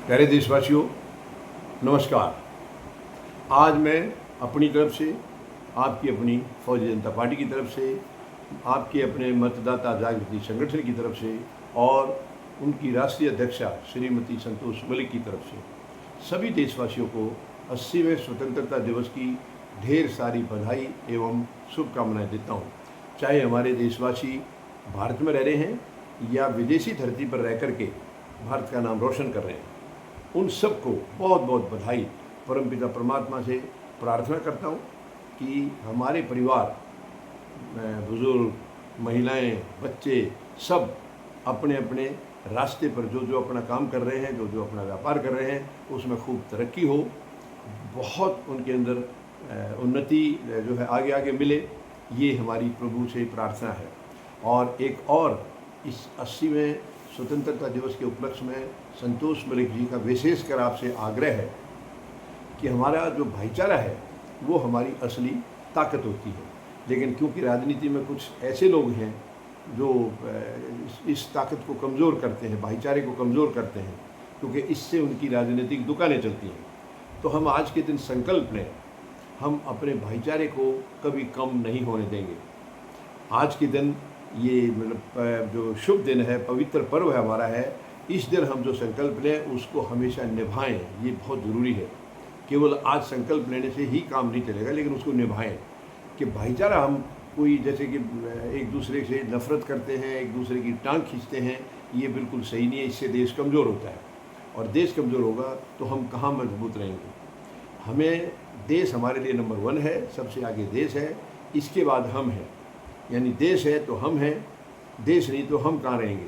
प्यारे देशवासियों, नमस्कार। आज मैं अपनी तरफ से, आपकी अपनी फौजी जनता पार्टी की तरफ से, आपके अपने मतदाता जागृति संगठन की तरफ से और उनकी राष्ट्रीय अध्यक्षा श्रीमती संतोष मलिक की तरफ से सभी देशवासियों को 80वें स्वतंत्रता दिवस की ढेर सारी बधाई एवं शुभकामनाएं देता हूँ। चाहे हमारे देशवासी भारत में रह रहे हैं या विदेशी धरती पर रह कर के भारत का नाम रोशन कर रहे हैं, उन सबको बहुत बहुत बधाई। परमपिता परमात्मा से प्रार्थना करता हूँ कि हमारे परिवार, बुजुर्ग, महिलाएं, बच्चे सब अपने अपने रास्ते पर जो जो अपना काम कर रहे हैं, जो जो अपना व्यापार कर रहे हैं, उसमें खूब तरक्की हो, बहुत उनके अंदर उन्नति जो है आगे आगे मिले, ये हमारी प्रभु से प्रार्थना है। और एक और इस 80वें स्वतंत्रता दिवस के उपलक्ष्य में संतोष मलिक जी का विशेषकर आपसे आग्रह है कि हमारा जो भाईचारा है वो हमारी असली ताकत होती है। लेकिन क्योंकि राजनीति में कुछ ऐसे लोग हैं जो इस ताकत को कमज़ोर करते हैं, भाईचारे को कमज़ोर करते हैं, क्योंकि इससे उनकी राजनीतिक दुकानें चलती हैं। तो हम आज के दिन संकल्प लें, हम अपने भाईचारे को कभी कम नहीं होने देंगे। आज के दिन ये मतलब जो शुभ दिन है, पवित्र पर्व है हमारा है, इस दिन हम जो संकल्प लें उसको हमेशा निभाएं, ये बहुत ज़रूरी है। केवल आज संकल्प लेने से ही काम नहीं चलेगा, लेकिन उसको निभाएं कि भाईचारा, हम कोई जैसे कि एक दूसरे से नफ़रत करते हैं, एक दूसरे की टांग खींचते हैं, ये बिल्कुल सही नहीं है। इससे देश कमज़ोर होता है और देश कमज़ोर होगा तो हम कहाँ मजबूत रहेंगे। हमें देश हमारे लिए नंबर 1 है, सबसे आगे देश है, इसके बाद हम हैं। यानी देश है तो हम हैं, देश नहीं तो हम कहाँ रहेंगे।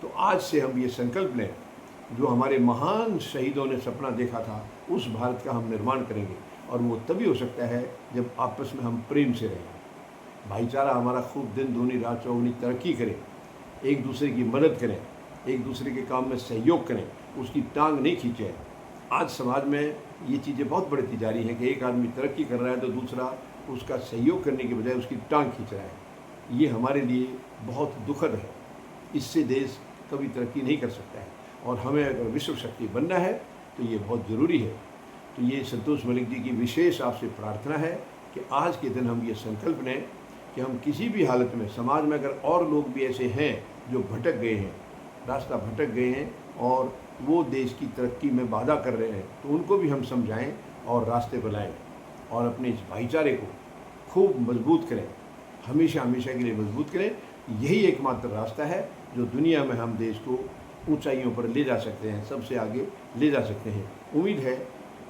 तो आज से हम ये संकल्प लें, जो हमारे महान शहीदों ने सपना देखा था, उस भारत का हम निर्माण करेंगे। और वो तभी हो सकता है जब आपस में हम प्रेम से रहें, भाईचारा हमारा खूब दिन दूनी रात चौगुनी तरक्की करे, एक दूसरे की मदद करें, एक दूसरे के काम में सहयोग करें, उसकी टांग नहीं खींचें। आज समाज में ये चीज़ें बहुत बढ़ती जा रही हैं कि एक आदमी तरक्की कर रहा है तो दूसरा उसका सहयोग करने के बजाय उसकी टांग खींच रहा है। ये हमारे लिए बहुत दुखद है। इससे देश कभी तरक्की नहीं कर सकता है और हमें अगर विश्व शक्ति बनना है तो ये बहुत ज़रूरी है। तो ये संतोष मलिक जी की विशेष आपसे प्रार्थना है कि आज के दिन हम ये संकल्प लें कि हम किसी भी हालत में, समाज में अगर और लोग भी ऐसे हैं जो भटक गए हैं, रास्ता भटक गए हैं और वो देश की तरक्की में बाधा कर रहे हैं, तो उनको भी हम समझाएं और रास्ते पर लाएँ और अपने इस भाईचारे को खूब मजबूत करें, हमेशा हमेशा के लिए मजबूत करें। यही एकमात्र रास्ता है जो दुनिया में हम देश को ऊंचाइयों पर ले जा सकते हैं, सबसे आगे ले जा सकते हैं। उम्मीद है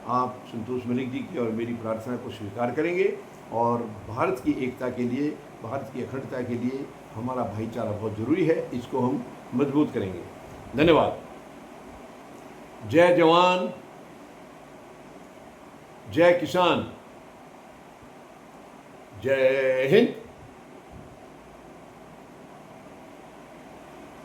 आप संतोष मलिक जी की और मेरी प्रार्थना को स्वीकार करेंगे और भारत की एकता के लिए, भारत की अखंडता के लिए हमारा भाईचारा बहुत ज़रूरी है, इसको हम मजबूत करेंगे। धन्यवाद। जय जवान, जय किसान, जय हिंद।